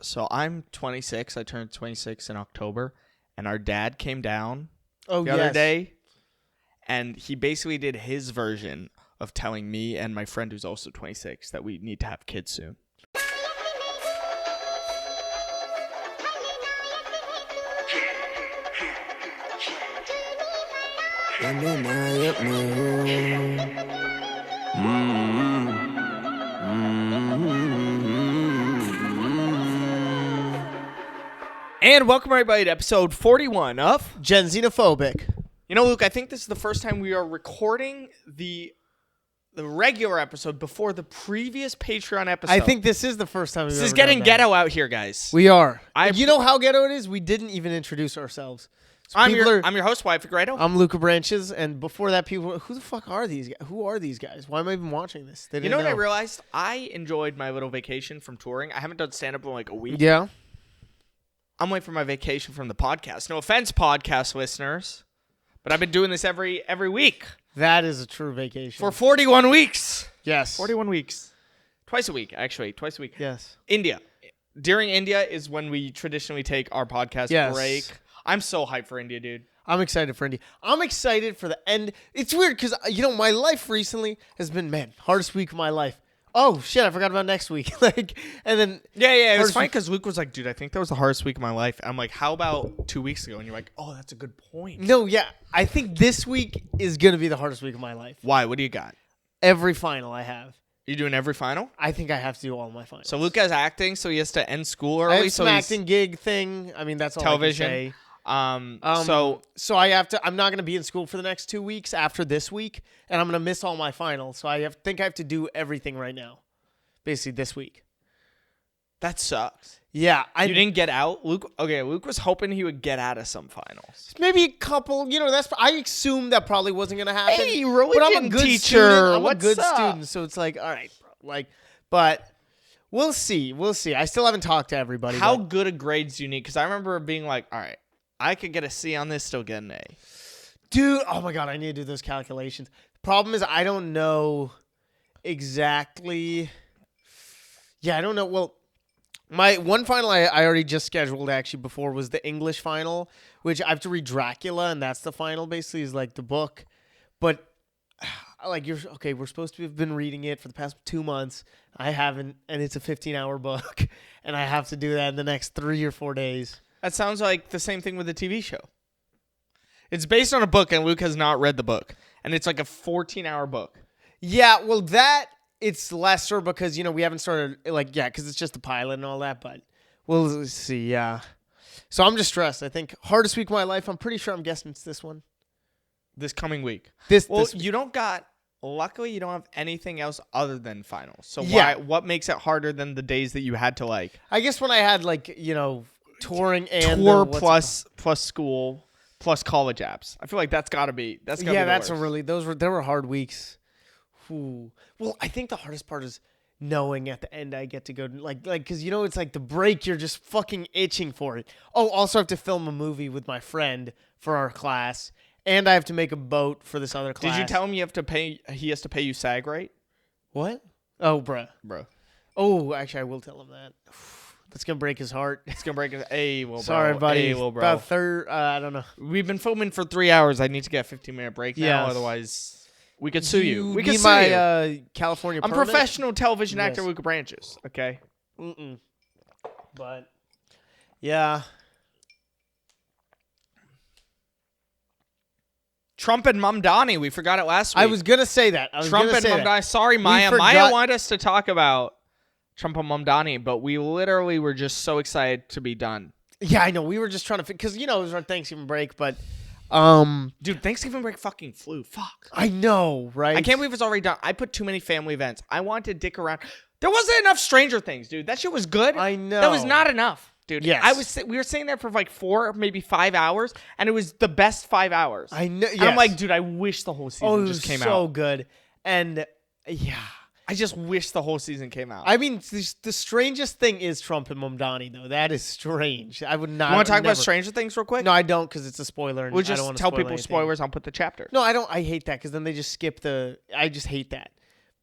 So I'm 26. I turned 26 in October, and our dad came down the other day, and he basically did his version of telling me and my friend who's also 26 that we need to have kids soon. And welcome everybody to episode 41 of Gen Xenophobic. You know, Luke, I think this is the first time we are recording the regular episode before the previous Patreon episode. I think this is the first time we've this ever is getting done that. ghetto out here, guys. We are. I- You know how ghetto it is? We didn't even introduce ourselves. So I'm people your host, Wyatt and Luke. I'm Luca Branches, and before that, people were, who the fuck are these guys? Who are these guys? Why am I even watching this? They You didn't know what I realized? I enjoyed my little vacation from touring. I haven't done stand-up in like a week. Yeah. I'm waiting for my vacation from the podcast. No offense, podcast listeners, but I've been doing this every week That is a true vacation. for 41 weeks. yes. 41 weeks. Twice a week, actually. Twice a week. Yes. India. During India is when we traditionally take our podcast Yes. break. I'm so hyped for India, dude. I'm excited for India. I'm excited for the end. It's weird because, my life recently has been, hardest week of my life. Oh, shit, I forgot about next week. and then... Yeah, it was hardest funny week- because Luke was like, dude, I think that was the hardest week of my life. I'm like, how about 2 weeks ago? And you're like, oh, that's a good point. No, yeah. I think this week is going to be the hardest week of my life. Why? What do you got? Every final I have. You doing every final? I think I have to do all my finals. So Luke has acting, so he has to end school I early. have So some he's acting gig thing. I mean, that's all television. I can say. So I have to. I'm not going to be in school for the next 2 weeks after this week, and I'm going to miss all my finals. So I think I have to do everything right now, basically this week. that sucks. Yeah, You didn't get out, Luke. Okay, Luke was hoping he would get out of some finals. maybe a couple. I assume that probably wasn't going to happen. Hey, but I'm a religion good teacher, student. I'm what's a good up? student, so it's like, all right, bro. But we'll see. We'll see. I still haven't talked to everybody. How but- good a grades do you need? Because I remember being like, all right, I could get a C on this, still get an A. Dude, oh my God, I need to do those calculations. The problem is I don't know exactly. Yeah, I don't know. Well, my one final I already just scheduled actually before was the English final, which I have to read Dracula, and that's the final basically is like the book. But we're supposed to have been reading it for the past 2 months. I haven't, and it's a 15-hour book, and I have to do that in the next 3 or 4 days. That sounds like the same thing with the TV show. It's based on a book, and Luke has not read the book. And it's like a 14-hour book. Yeah, well, it's lesser because, we haven't started, because it's just the pilot and all that, but we'll see, yeah. So I'm just stressed. I think hardest week of my life, I'm pretty sure I'm guessing it's this one. This coming week. This you don't got, luckily you don't have anything else other than finals. So Yeah. what makes it harder than the days that you had to I guess when I had, touring and... tour plus school plus college apps? I feel like that's got to be, there were hard weeks. Ooh. Well, I think the hardest part is knowing at the end I get to go because it's like the break, you're just fucking itching for it. Oh, also I have to film a movie with my friend for our class, and I have to make a boat for this other class. Did you tell him he has to pay you SAG rate? What? Oh, bruh. Bro. Oh, actually I will tell him that. That's gonna break his heart. It's going to break his, hey, well, bro. Sorry, buddy. Hey, well, bro. About third, I don't know. We've been filming for 3 hours. I need to get a 15-minute break now. Yes. Otherwise, we could sue you. We could need sue you. my California I'm permit? professional television actor Yes. Luca Branches. Okay. But yeah. Trump and Mamdani. We forgot it last week. I was gonna say that. Trump and Mamdani. Sorry, Maya. Maya forgot- wanted us to talk about Trump and Mamdani, but we literally were just so excited to be done. Yeah, I know. We were just trying to because it was our Thanksgiving break, but Dude, Thanksgiving break fucking flew. Fuck. I know, right? I can't believe it's already done. I put too many family events. I wanted to dick around. There wasn't enough Stranger Things, dude. That shit was good. I know. That was not enough, dude. Yes. We were sitting there for like 4, maybe 5 hours, and it was the best 5 hours. I know. And I'm like, dude, I wish the whole season it just was came so out. good, and yeah. I just wish the whole season came out. I mean, the strangest thing is Trump and Mamdani, though. That is strange. I would not. You want to talk never. about Stranger Things real quick? No, I don't, because it's a spoiler. And We'll I just don't want to tell spoil people anything. spoilers. I'll put the chapter. No, I don't. I hate that because then they just skip I just hate that.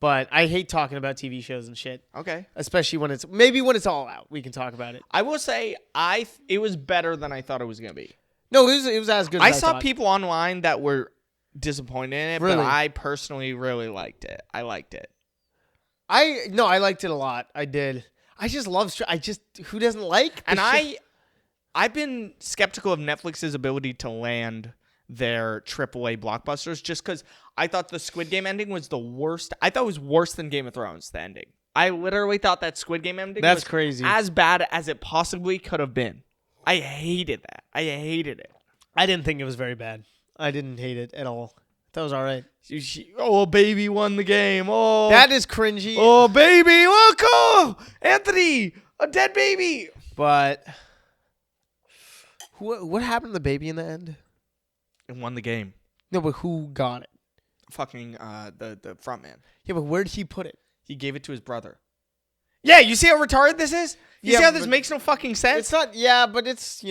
But I hate talking about TV shows and shit. Okay. Especially when it's all out. We can talk about it. I will say it was better than I thought it was gonna be. No, it was as good as I I saw thought. people online that were disappointed in it, Really? but I personally really liked it. I liked it. I liked it a lot. I did. I just love. Who doesn't like? And I've been skeptical of Netflix's ability to land their AAA blockbusters just because I thought the Squid Game ending was the worst. I thought it was worse than Game of Thrones, the ending. I literally thought that Squid Game ending That's was crazy. as bad as it possibly could have been. I hated that. I hated it. I didn't think it was very bad. I didn't hate it at all. That was all right. Oh, baby won the game. Oh, That is cringy. Oh, baby, look! Oh, Anthony, a dead baby. But what happened to the baby in the end? And won the game. No, but who got it? Fucking the front man. Yeah, but where did he put it? He gave it to his brother. Yeah, you see how retarded this is? You Yeah, see how this but makes no fucking sense? It's not. Yeah, but it's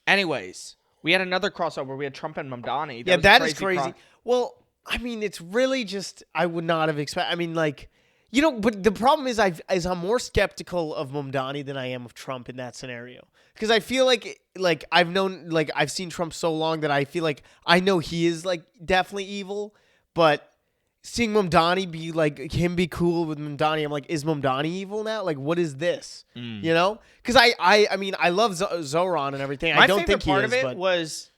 Anyways, we had another crossover. We had Trump and Mamdani. That is crazy. Well, I mean, it's really just I would not have expected. I mean, like, but the problem is I'm more skeptical of Mamdani than I am of Trump in that scenario because I feel like I've seen Trump so long that I feel like I know he is like definitely evil, but seeing Mamdani be cool with Mamdani, I'm like, is Mamdani evil now? Like, what is this? You know? Because I mean, I love Zoran and everything. I don't think he is. My favorite part of it but was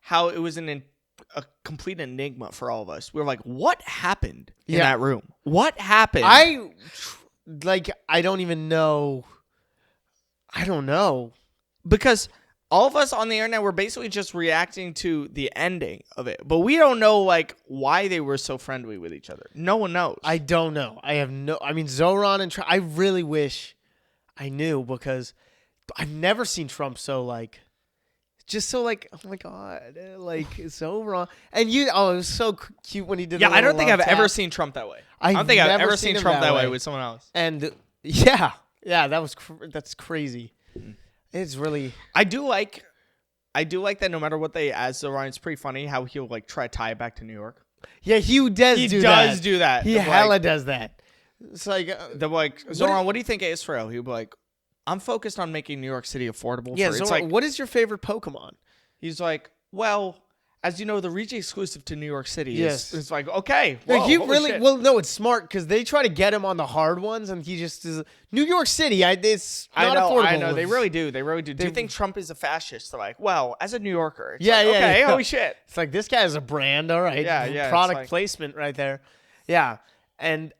how it was a complete enigma for all of us. We were like, what happened in that room? What happened? I don't even know. I don't know. Because all of us on the internet were basically just reacting to the ending of it. But we don't know, like, why they were so friendly with each other. No one knows. I don't know. I mean, Zoran and Trump, I really wish I knew because I've never seen Trump so, like, just so, like, oh, my God. Like, Zoran. And it was so cute when he did I don't think I've ever seen Trump that way. I don't think I've ever seen Trump that way with someone else. And, that's crazy. It's really. I do like that no matter what they as Zoran, it's pretty funny how he'll like try to tie it back to New York. Yeah, he does do that. He hella does that. It's like Zoran, what do you think of Israel? He'll be like, I'm focused on making New York City affordable. Yeah, Zoran, what is your favorite Pokemon? He's like, well, as you know, the region exclusive to New York City yes. is like, okay. Whoa, no, it's smart because they try to get him on the hard ones and he just is New York City. It's not affordable. I know. They really do. Do you think Trump is a fascist? They're like, well, as a New Yorker. It's okay, holy shit. It's like, this guy is a brand. All right. Yeah. Product placement right there. Yeah. And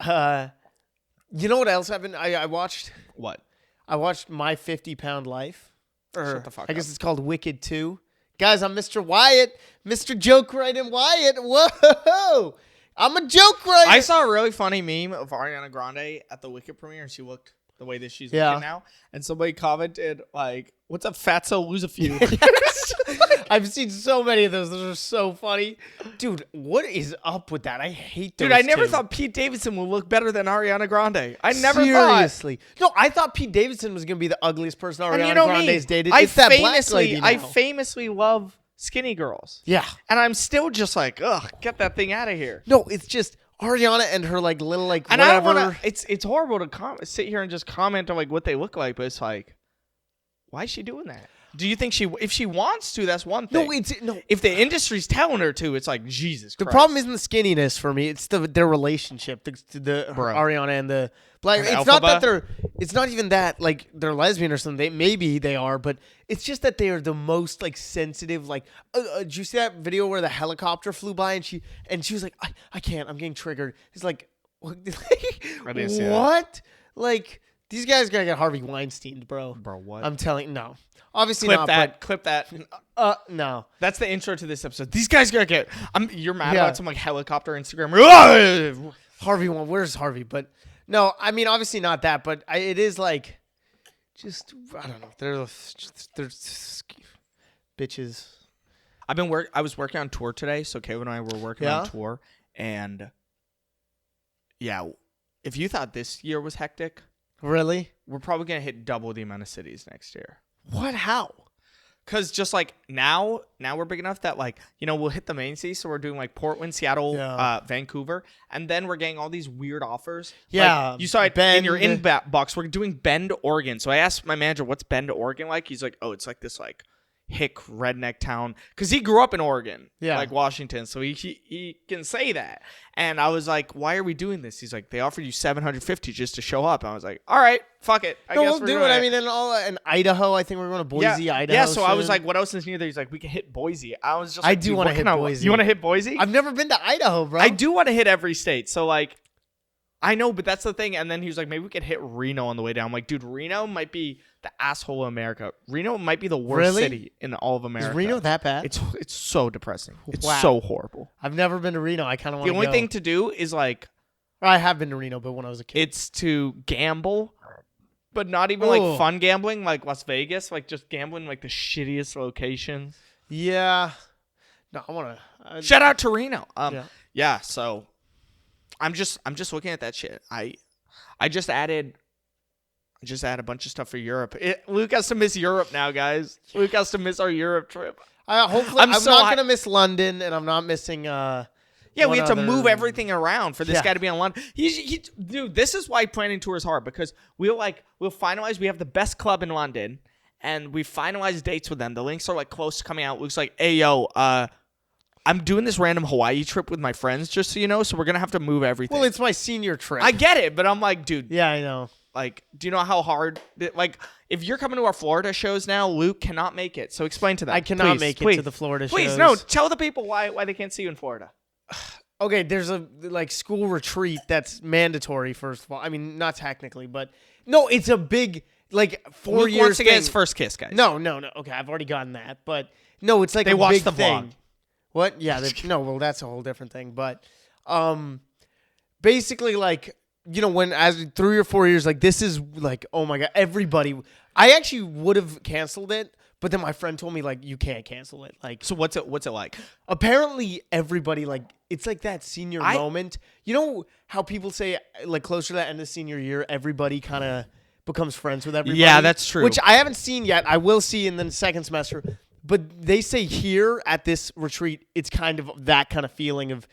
you know what else I watched? What? I watched My 50-Pound Life. Shut the fuck up. I guess it's called Wicked 2. Guys, I'm Mr. Wyatt. Mr. Joke Writing Wyatt. Whoa! I'm a joke writer. I saw a really funny meme of Ariana Grande at the Wicked premiere, and she looked the way that she's looking now. And somebody commented, like, what's up, fatso, lose a few. I've seen so many of those. Those are so funny. Dude, what is up with that? I hate those. Dude, I never thought Pete Davidson would look better than Ariana Grande. I never Seriously. No, I thought Pete Davidson was going to be the ugliest person Ariana Grande's dated. I famously famously love skinny girls. Yeah. And I'm still just like, ugh, get that thing out of here. No, it's just Ariana and her like little like and whatever. I don't wanna, it's horrible to sit here and just comment on like what they look like, but it's like, why is she doing that? Do you think if she wants to, that's one thing. No. If the industry's telling her to, it's like, Jesus Christ. The problem isn't the skinniness for me. It's their relationship. Ariana and the black. And it's Elphaba? not that it's not even that like they're lesbian or something. Maybe they are, but it's just that they are the most like sensitive. Like, did you see that video where the helicopter flew by and she was like, I can't. I'm getting triggered. It's like, what? I didn't see that. Like, these guys gotta get Harvey Weinstein, bro. Bro, what? I'm telling no. Obviously clip not. That. Clip that. No. That's the intro to this episode. These guys gotta get. You're mad about some like helicopter Instagram. Harvey, where's Harvey? But no, I mean obviously not that. But it is like, just I don't know. They're bitches. I was working on tour today, so Kayla and I were working on tour, and yeah, if you thought this year was hectic, really, we're probably gonna hit double the amount of cities next year. What? How? Because just like now we're big enough that like, we'll hit the main city. So we're doing like Portland, Seattle, Vancouver. And then we're getting all these weird offers. Yeah. Like, you saw it in your inbox. We're doing Bend, Oregon. So I asked my manager, what's Bend, Oregon like? He's like, oh, it's like this like hick redneck town. Because he grew up in Oregon, like Washington. So he can say that. And I was like, why are we doing this? He's like, they offered you $750 just to show up. And I was like, all right, fuck it. I guess we'll do it. I mean, in Idaho, I think we're going to Boise, Idaho. Yeah, so soon. I was like, what else is near there? He's like, we can hit Boise. I was just I like, do want to hit Boise. You want to hit Boise? I've never been to Idaho, bro. I do want to hit every state. So like, I know, but that's the thing. And then he was like, maybe we could hit Reno on the way down. I'm like, dude, Reno might be the asshole of America. Reno might be the worst city in all of America. Is Reno that bad? It's so depressing. It's so horrible. I've never been to Reno. I kind of want to go. The only thing to do is like, I have been to Reno, but when I was a kid. It's to gamble, but not even like fun gambling like Las Vegas, like just gambling like the shittiest locations. Yeah. No, I want to. Shout out to Reno. Yeah. So I'm just looking at that shit. I just added a bunch of stuff for Europe. Luke has to miss Europe now, guys. Luke has to miss our Europe trip. Hopefully, I'm not gonna miss London, and I'm not missing. Yeah, we have to move everything around for this guy to be on London. Dude, this is why planning tour is hard, because we'll finalize. We have the best club in London, and we finalize dates with them. The links are like close to coming out. Luke's like, hey, yo, I'm doing this random Hawaii trip with my friends, just so you know. So we're gonna have to move everything. Well, it's my senior trip. I get it, but I'm like, dude. Yeah, I know. Like, do you know how hard? Like, if you're coming to our Florida shows now, Luke cannot make it. So explain to them. I cannot make it to the Florida shows. Please, no. Tell the people why they can't see you in Florida. Okay, there's a school retreat that's mandatory. First of all, I mean, not technically, but no, it's a big 4 years. Wants to get his first kiss, guys. No. Okay, I've already gotten that, but no, it's like they a watched big the thing. vlog. What? Yeah, well, that's a whole different thing. But basically, when as 3 or 4 years, this is oh my god, everybody. I actually would have canceled it. But then my friend told me, you can't cancel it. So what's it like? Apparently, everybody, it's like that senior moment. You know how people say, closer to the end of senior year, everybody kind of becomes friends with everybody? Yeah, that's true. Which I haven't seen yet. I will see in the second semester. But they say here at this retreat, it's kind of that kind of feeling of,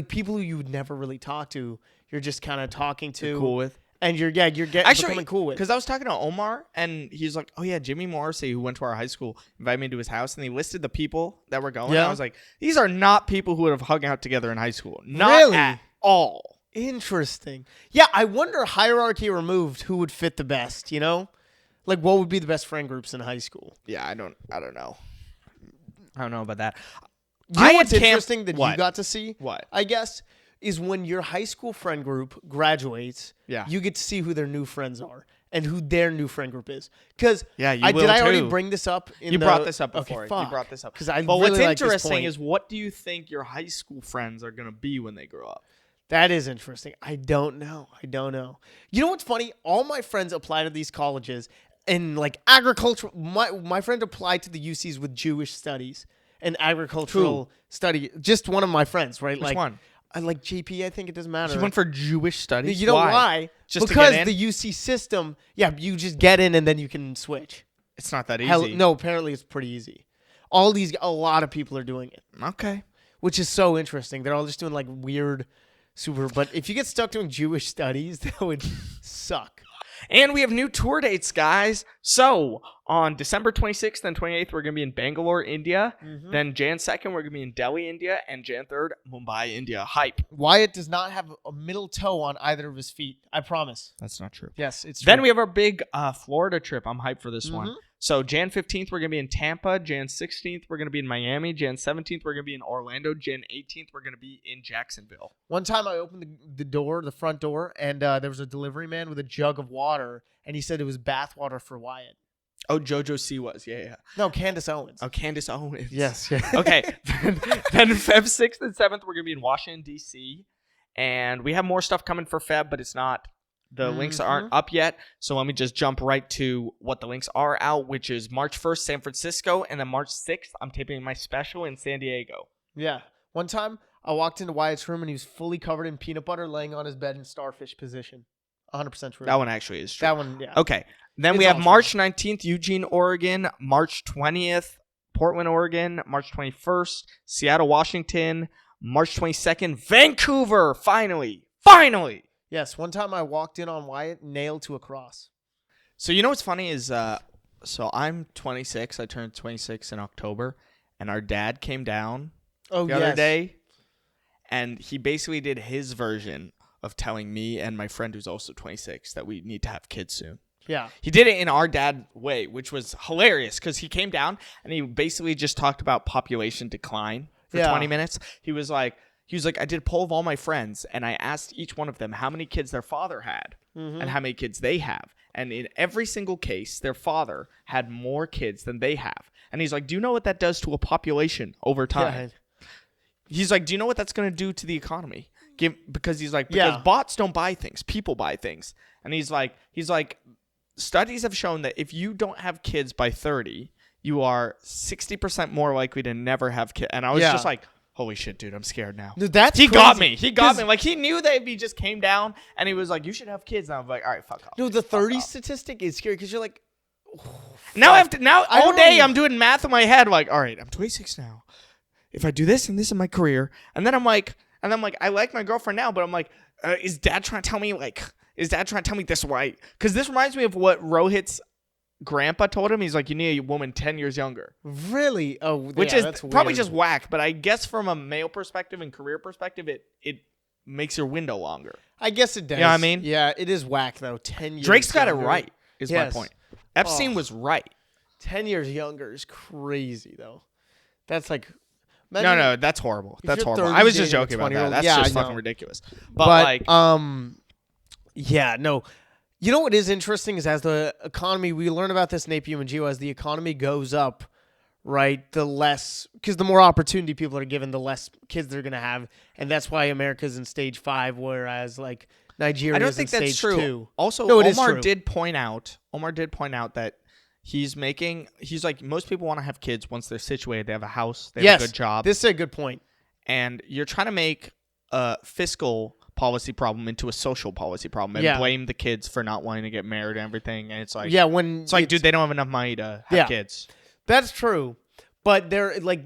people who you would never really talk to, you're just kind of talking to. You're cool with. And you're becoming cool with. Because I was talking to Omar, and he's like, oh, yeah, Jimmy Morrissey, who went to our high school, invited me to his house, and he listed the people that were going. Yeah. And I was like, these are not people who would have hung out together in high school. Not at all. Interesting. Yeah, I wonder, hierarchy removed, who would fit the best, what would be the best friend groups in high school? Yeah, I don't know. I don't know about that. You know what's interesting that you got to see? What? I guess is when your high school friend group graduates, you get to see who their new friends are and who their new friend group is. Because did I already bring this up? You brought this up before. Okay, you brought this up. But what's really interesting is, what do you think your high school friends are going to be when they grow up? That is interesting. I don't know. You know what's funny? All my friends apply to these colleges and agriculture. My friend applied to the UCs with Jewish studies and agricultural study. Just one of my friends, right? Which one? I like JP. I think it doesn't matter. She went for Jewish studies. You know why? Just because to get in? the UC system. Yeah, you just get in and then you can switch. It's not that easy. No, apparently it's pretty easy. A lot of people are doing it. Okay. Which is so interesting. They're all just doing weird, super. But if you get stuck doing Jewish studies, that would suck. And we have new tour dates, guys. So on December 26th and 28th, we're going to be in Bangalore, India. Mm-hmm. Then Jan 2nd, we're going to be in Delhi, India. And Jan 3rd, Mumbai, India. Hype. Wyatt does not have a middle toe on either of his feet. I promise. That's not true. Yes, it's true. Then we have our big Florida trip. I'm hyped for this one. So Jan 15th, we're going to be in Tampa. Jan 16th, we're going to be in Miami. Jan 17th, we're going to be in Orlando. Jan 18th, we're going to be in Jacksonville. One time I opened the front door, and there was a delivery man with a jug of water, and he said it was bath water for Wyatt. Oh, JoJo Siwa's. Yeah. No, Candace Owens. Oh, Candace Owens. Yes. Okay. Then Feb 6th and 7th, we're going to be in Washington, D.C. And we have more stuff coming for Feb, but it's not. The links aren't up yet, so let me just jump right to what the links are out, which is March 1st, San Francisco, and then March 6th, I'm taping my special in San Diego. Yeah. One time, I walked into Wyatt's room, and he was fully covered in peanut butter, laying on his bed in starfish position. 100% true. That one actually is true. That one, yeah. Okay. Then It's we have all March 19th, Eugene, Oregon. March 20th, Portland, Oregon. March 21st, Seattle, Washington. March 22nd, Vancouver. Finally. Yes, one time I walked in on Wyatt, nailed to a cross. So you know what's funny is, so I'm 26. I turned 26 in October, and our dad came down the other day, and he basically did his version of telling me and my friend who's also 26 that we need to have kids soon. Yeah. He did it in our dad way, which was hilarious because he came down and he basically just talked about population decline for 20 minutes. He was like, I did a poll of all my friends and I asked each one of them how many kids their father had and how many kids they have. And in every single case, their father had more kids than they have. And he's like, do you know what that does to a population over time? Yeah. He's like, do you know what that's going to do to the economy? Because he's like, because bots don't buy things, people buy things. And he's like, studies have shown that if you don't have kids by 30, you are 60% more likely to never have kids. And I was just like, holy shit, dude, I'm scared now. Dude, that's he crazy. got me. He got me. Like, he knew that if he just came down and he was like, you should have kids. And I was like, all right, fuck off. Dude, the 30 statistic is scary because you're like, now all day I'm doing math in my head. Like, all right, I'm 26 now. If I do this and this in my career, and then I'm like, I like my girlfriend now, but I'm like, is dad trying to tell me this right? Because this reminds me of what Rohit's grandpa told him. He's like, you need a woman 10 years younger. Really? Oh, which is that's probably weird. just whack. But I guess from a male perspective and career perspective, it makes your window longer. I guess it does. You know what I mean? Yeah, it is whack though. 10 years. Drake's got it younger. right. Is my point. Epstein was right. 10 years younger is crazy though. That's like. No, that's horrible. That's horrible. 30 I was just dating a joking about that. 20-year-old. That's Yeah, just I fucking know. ridiculous. But like, yeah, no. You know what is interesting is as the economy, we learn about this in AP UMGO, as the economy goes up, right, the less, because the more opportunity people are given, the less kids they're going to have. And that's why America's in stage 5, whereas like Nigeria is in stage 2. I don't think that's true. Also, no, Omar did point out that he's like, most people want to have kids once they're situated. They have a house. They have a good job. This is a good point. And you're trying to make a fiscal policy problem into a social policy problem and blame the kids for not wanting to get married and everything. And it's like, dude, they don't have enough money to have kids. That's true. But they're like,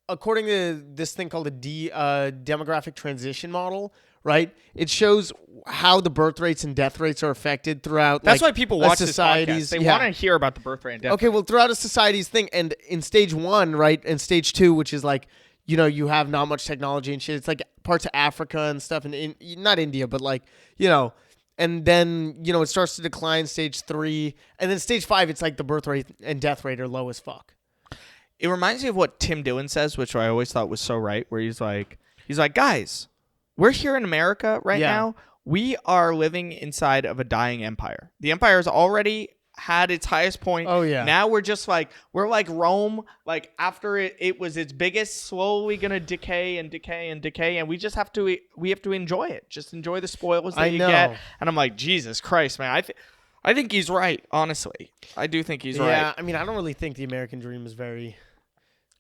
according to this thing called the demographic transition model, right? It shows how the birth rates and death rates are affected throughout. That's why people watch societies. They want to hear about the birth rate and death. Okay, well, throughout a society's thing, and in stage 1, right, and stage 2, which is like, you know, you have not much technology and shit. It's like parts of Africa and stuff, and not India, but like, you know, and then, you know, it starts to decline stage 3, and then stage 5, it's like the birth rate and death rate are low as fuck. It reminds me of what Tim Dillon says, which I always thought was so right, where he's like, guys, we're here in America right now. We are living inside of a dying empire. The empire has already had its highest point. Oh, yeah. Now we're like Rome. Like after it was its biggest, slowly gonna decay, and we just have to enjoy it. Just enjoy the spoils that you get. And I'm like, Jesus Christ, man. I think he's right. Honestly, I do think he's right. Yeah, I mean, I don't really think the American dream is very,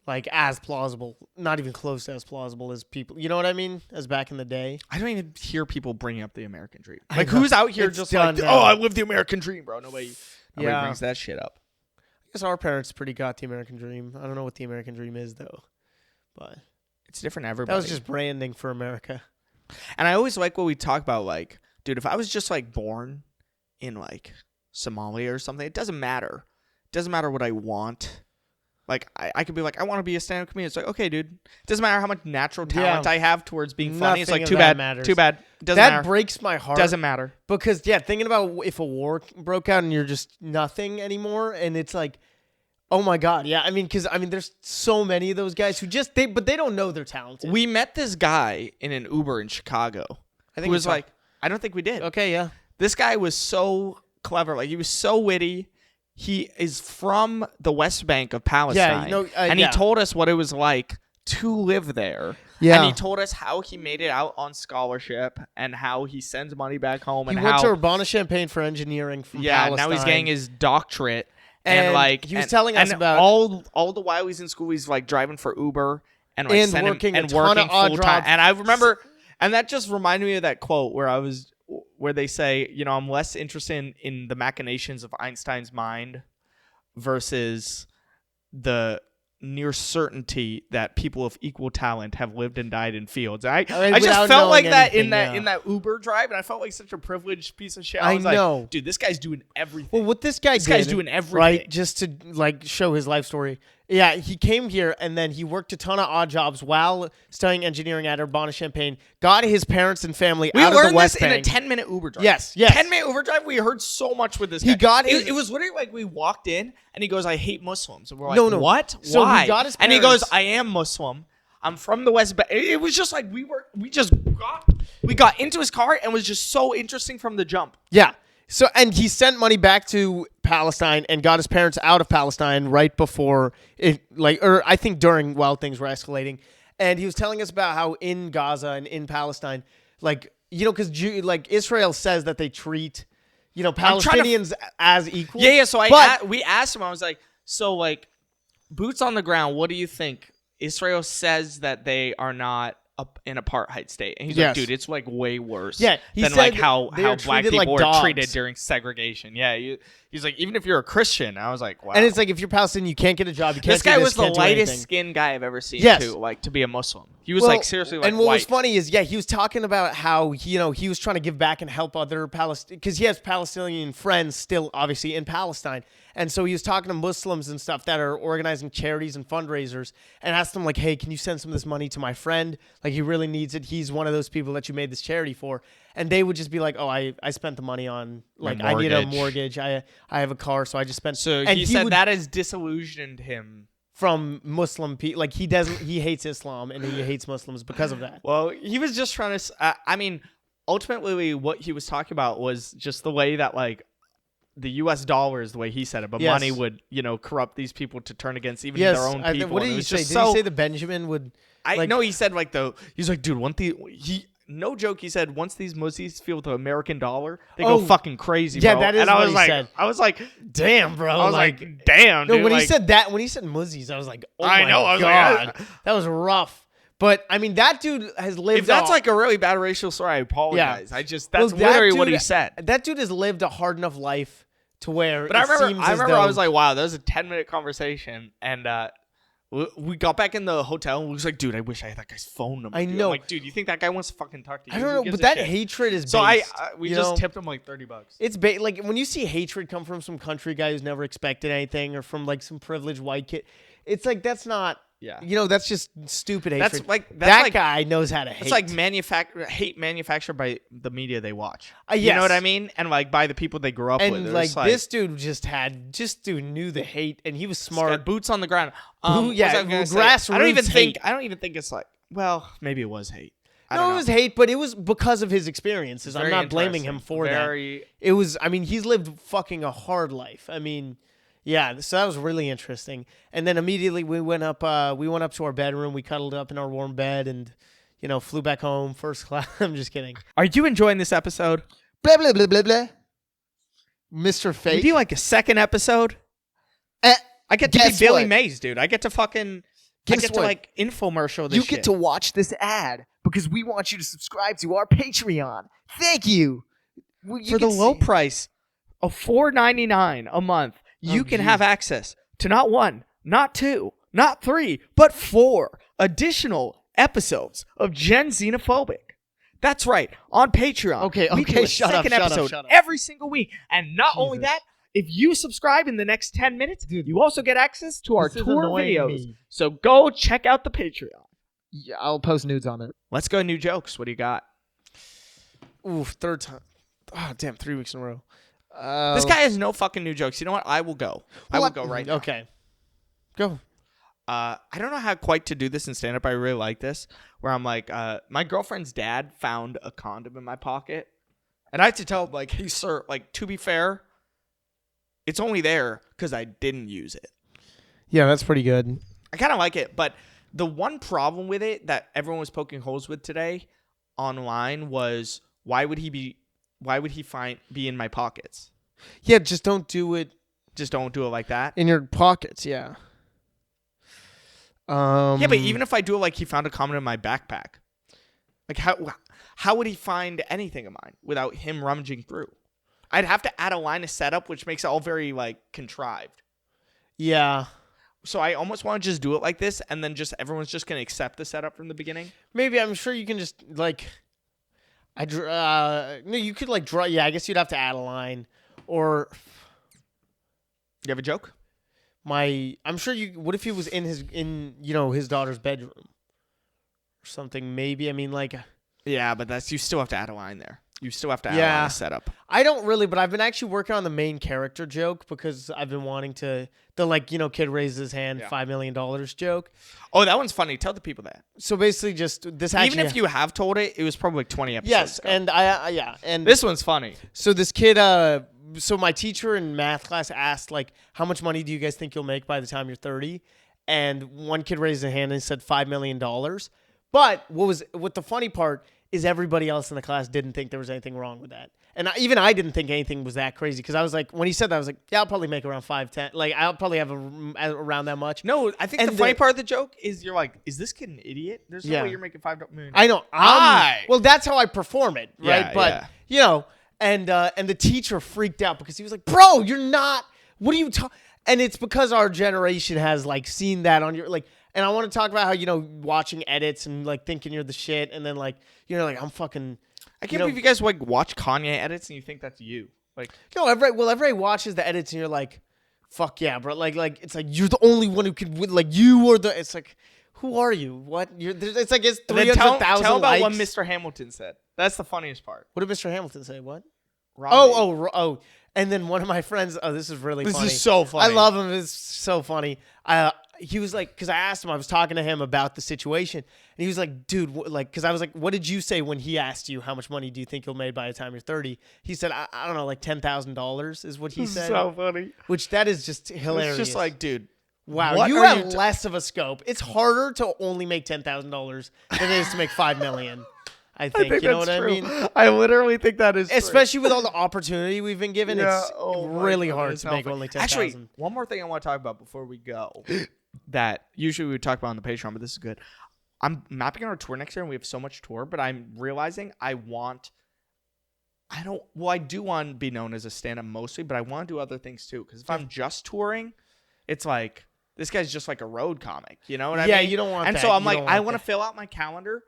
like, as plausible. Not even close to as plausible as people. You know what I mean? As back in the day. I don't even hear people bringing up the American dream. Like, who's out here just like, now. I live the American dream, bro? Nobody brings that shit up. I guess our parents pretty got the American dream. I don't know what the American dream is, though. But it's different for everybody. That was just branding for America. And I always like what we talk about, like, dude, if I was just, like, born in, like, Somalia or something, it doesn't matter. It doesn't matter what I want. Like, I could be like, I want to be a stand-up comedian. It's like, okay, dude. It doesn't matter how much natural talent I have towards being funny. It's like, too bad. Too bad. Doesn't matter. That breaks my heart. Doesn't matter. Because, thinking about if a war broke out and you're just nothing anymore, and it's like, oh my God. Yeah, I mean, because, there's so many of those guys who just, but they don't know they're talented. We met this guy in an Uber in Chicago. I think I don't think we did. Okay, yeah. This guy was so clever. Like, he was so witty. He is from the West Bank of Palestine. And he told us what it was like to live there. Yeah. And he told us how he made it out on scholarship and how he sends money back home. He went to Urbana-Champaign for engineering from Palestine. Now he's getting his doctorate. And like he was telling us about all the while he's in school, he's like driving for Uber and like working full time. jobs. And I remember, and that just reminded me of that quote where I was where they say, I'm less interested in the machinations of Einstein's mind versus the near certainty that people of equal talent have lived and died in fields. I just felt like that in that Uber drive, and I felt like such a privileged piece of shit. I was know. like, dude, this guy's doing everything. Well, what this guy's doing everything, right? Just to like show his life story. Yeah, he came here and then he worked a ton of odd jobs while studying engineering at Urbana-Champaign. Got his parents and family out of the West Bank. We learned this in a 10-minute Uber drive. Yes. 10-minute Uber drive. We heard so much with this guy. It was literally like we walked in and he goes, "I hate Muslims." And we're like, "No. What? So why?" He got his and he goes, "I am Muslim. I'm from the West Bank." It was just like we got into his car and was just so interesting from the jump. Yeah. So, and he sent money back to Palestine and got his parents out of Palestine right before I think while things were escalating. And he was telling us about how in Gaza and in Palestine, because Israel says that they treat, Palestinians as equal. Yeah. So we asked him, I was like, so boots on the ground, what do you think? Israel says that they are not an apartheid state, and he's like, dude, it's way worse than how black people are treated during segregation. Yeah, he's like, even if you're a Christian, I was like, wow. And it's like, if you're Palestinian, you can't get a job. You can't this guy was the lightest skinned guy I've ever seen to be a Muslim. He was seriously and what white. was funny is he was talking about how he was trying to give back and help other Palestinians because he has Palestinian friends still obviously in Palestine. And so he was talking to Muslims and stuff that are organizing charities and fundraisers and asked them hey, can you send some of this money to my friend? He really needs it. He's one of those people that you made this charity for. And they would just be like, oh, I spent the money on I need a mortgage. I have a car, so I just spent. So he said that has disillusioned him from Muslim people. He hates Islam and he hates Muslims because of that. Well, he was just trying to, ultimately what he was talking about was just the way that the U.S. dollar is the way he said it, but money would, corrupt these people to turn against even their own people. What did he say? Did he say the Benjamin would? No, he said he's like, dude, no joke. He said once these Muslims feel the American dollar, they go fucking crazy. Yeah, bro. that is and what he said. I was like, damn, bro. I was like, damn. No, dude, when he said Muzzies, I was like, oh I my know. I was god, that was rough. But that dude has lived. If that's a really bad racial story, I apologize. Yeah. That's literally what he said. That dude has lived a hard enough life to where. But I remember, I was like, wow, that was a 10-minute conversation, and we got back in the hotel and we was like, dude, I wish I had that guy's phone number. I know. I'm like, dude, you think that guy wants to fucking talk to you? I don't know, but that hatred is based. So we just tipped him $30. It's when you see hatred come from some country guy who's never expected anything, or from some privileged white kid, it's that's not. Yeah. That's just stupid hatred. That guy knows how to hate. It's hate manufactured by the media they watch. Yes. You know what I mean? And by the people they grew up with. And this dude knew the hate, and he was smart. Boots on the ground. Grassroots. I don't even think it's maybe it was hate. No, it was hate, but it was because of his experiences. I'm not blaming him for that. It was. He's lived fucking a hard life. Yeah, so that was really interesting. And then immediately we went up to our bedroom. We cuddled up in our warm bed and, flew back home first class. I'm just kidding. Are you enjoying this episode? Blah, blah, blah, blah, blah. Mr. Fake. Would you like a second episode? I get to be Billy Mays, dude. I get to fucking... to infomercial this You shit. get to watch this ad because we want you to subscribe to our Patreon. Thank you. For the low price of $4.99 a month. You can have access to not 1, not 2, not 3, but 4 additional episodes of Gen Xenophobic. That's right, on Patreon. Okay, we do a shut second up, episode shut up. every single week. And not only that, if you subscribe in the next 10 minutes, you also get access to our tour videos. So go check out the Patreon. Yeah, I'll post nudes on it. Let's go new jokes. What do you got? Ooh, third time. Oh, damn, 3 weeks in a row. This guy has no fucking new jokes. You know what? I will go. I will go right now. Okay. Go. I don't know how quite to do this in stand-up. I really like this. Where I'm like, my girlfriend's dad found a condom in my pocket. And I have to tell him, hey, sir, to be fair, it's only there because I didn't use it. Yeah, that's pretty good. I kind of like it. But the one problem with it that everyone was poking holes with today online was, why would he be in my pockets? Yeah, just don't do it. Just don't do it like that. In your pockets, yeah. Yeah, but even if I do it he found a condom in my backpack. How how would he find anything of mine without him rummaging through? I'd have to add a line of setup, which makes it all very like contrived. Yeah. So I almost want to just do it like this, and then just everyone's just gonna accept the setup from the beginning. Maybe I'm sure you can just like. No, you could like draw. Yeah, I guess you'd have to add a line, or You have a joke? I'm sure you. What if he was in his daughter's bedroom, or something? Maybe. I mean, like. Yeah, but you still have to add a line there. You still have to add a line of setup. I don't really, but I've been actually working on the main character joke because I've been wanting to kid raises his hand, $5 million joke. Oh, that one's funny. Tell the people that. So basically, just this. Actually, Even if you have told it, it was probably like 20 episodes. Yes, ago. and and this one's funny. So this kid, so my teacher in math class asked like, how much money do you guys think you'll make by the time you're 30? And one kid raised his hand and said $5 million. But what the funny part is everybody else in the class didn't think there was anything wrong with that. And even I didn't think anything was that crazy because I was like, when he said that, I was like, yeah, I'll probably make around 5-10. Like, I'll probably have around that much. No, I think the funny part of the joke is you're like, is this kid an idiot? There's no way you're making $5 million. I know. Well, that's how I perform it, right? But, and the teacher freaked out because he was like, bro, you're not, what are you talking? And it's because our generation has, like, seen that on your, like, and I want to talk about how, watching edits and, like, thinking you're the shit. And then, like, like, I'm fucking. I can't believe you guys, like, watch Kanye edits and you think that's you. Like, no, everybody watches the edits and you're like, fuck yeah, bro. Like, it's like, you're the only one who can win. Like, you are it's like, who are you? What? It's like, it's 300,000 Tell about likes. what Mr. Hamilton said. That's the funniest part. What did Mr. Hamilton say? What? Robbie. Oh. And then one of my friends, this is really funny. This is so funny. I love him. It's so funny. He was like, because I asked him, I was talking to him about the situation, and he was like, dude, because I was like, what did you say when he asked you how much money do you think you'll make by the time you're 30? He said, I don't know, like $10,000 is what he said. So funny. Which that is just hilarious. It's just like, dude. Wow, you have less of a scope. It's harder to only make $10,000 than it is to make $5 million. I think you know what I mean? I literally think that is especially with all the opportunity we've been given. It's really hard to make only $10,000. Actually, one more thing I want to talk about before we go that usually we would talk about on the Patreon, but this is good. I'm mapping out our tour next year, and we have so much tour, but I'm realizing I do want to be known as a stand-up mostly, but I want to do other things too. Because if I'm just touring, it's like this guy's just like a road comic. You know what I mean? Yeah, you don't want that. And so I'm like, I want to fill out my calendar.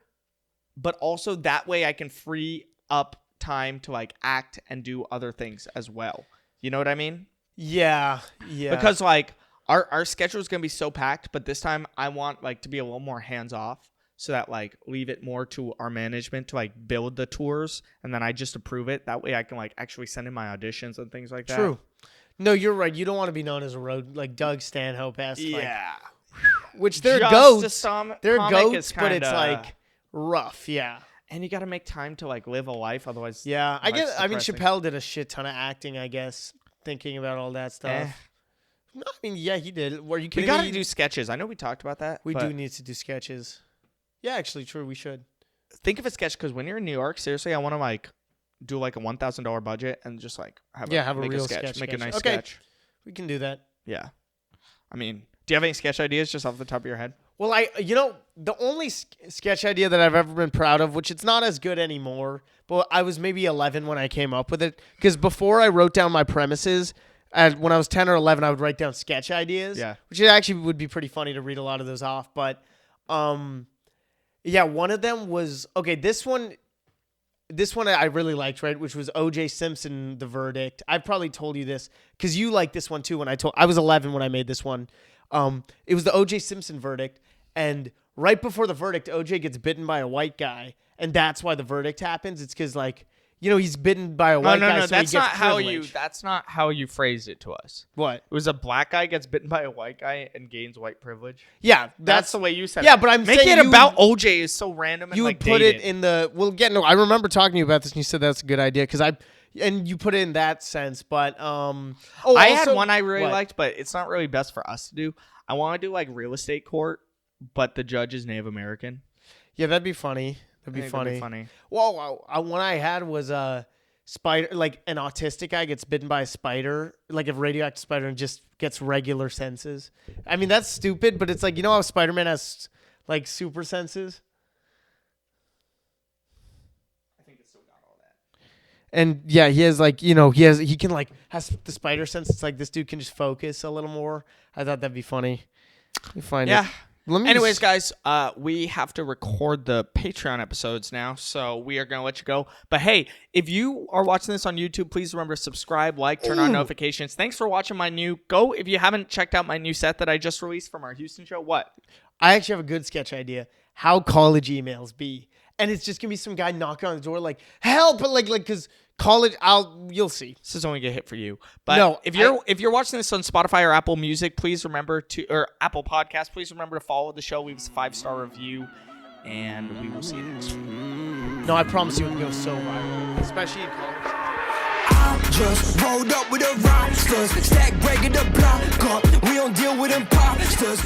But also that way I can free up time to like act and do other things as well. You know what I mean? Yeah. Because like our schedule is going to be so packed, but this time I want like to be a little more hands off so that like leave it more to our management to like build the tours and then I just approve it. That way I can like actually send in my auditions and things like that. True. No, you're right. You don't want to be known as a road like Doug Stanhope-esque. Yeah. Which they're goats. They're goats, but it's like rough, yeah. And you got to make time to like live a life, otherwise. Yeah, I guess. I mean, Chappelle did a shit ton of acting. I guess thinking about all that stuff. No, I mean, yeah, he did. Were you kidding? We got to do sketches. I know we talked about that. We do need to do sketches. Yeah, actually, true. We should think of a sketch because when you're in New York, seriously, I want to like do like a $1,000 budget and just like have a real sketch, make a nice sketch. We can do that. Yeah, I mean, do you have any sketch ideas just off the top of your head? Well, the only sketch idea that I've ever been proud of, which it's not as good anymore, but I was maybe 11 when I came up with it. Because before I wrote down my premises, when I was 10 or 11, I would write down sketch ideas. Yeah. Which actually would be pretty funny to read a lot of those off. But, yeah, one of them was, okay, this one I really liked, right? Which was O.J. Simpson, The Verdict. I probably told you this because you liked this one too. I was 11 when I made this one. It was the O.J. Simpson verdict. And right before the verdict, OJ gets bitten by a white guy, and that's why the verdict happens. It's because, like, he's bitten by a white guy. No, so that's not how privilege. That's not how you phrased it to us. What? It was a black guy gets bitten by a white guy and gains white privilege. Yeah, that's the way you said it. Yeah, but I'm making saying it about OJ is so random. And you like would put dated. it in the. Well, yeah, no, I remember talking to you about this, and you said that's a good idea and you put it in that sense. But I had one I really liked, but it's not really best for us to do. I want to do like real estate court. But the judge is Native American. Yeah, that'd be funny. That'd be funny. Well, one I had was a spider, like an autistic guy gets bitten by a spider, like a radioactive spider, and just gets regular senses. I mean, that's stupid, but it's like, how Spider-Man has like super senses? And yeah, he has like, he can like has the spider sense. It's like this dude can just focus a little more. I thought that'd be funny. You find Yeah. it. Anyways, guys, we have to record the Patreon episodes now, so we are going to let you go. But hey, if you are watching this on YouTube, please remember to subscribe, like, turn on notifications. Thanks for watching my if you haven't checked out my new set that I just released from our Houston show. What? I actually have a good sketch idea. How college emails be. And it's just going to be some guy knocking on the door like, help, but like, because college, you'll see. This is only a hit for you. But no, if you're watching this on Spotify or Apple Music, please remember or Apple Podcast, please remember to follow the show. Leave us a 5-star review, and we will see you next week. No, I promise you it will go so viral, especially in college. I just rolled up with the rocksters, stack breaking the block up. We don't deal with imposters.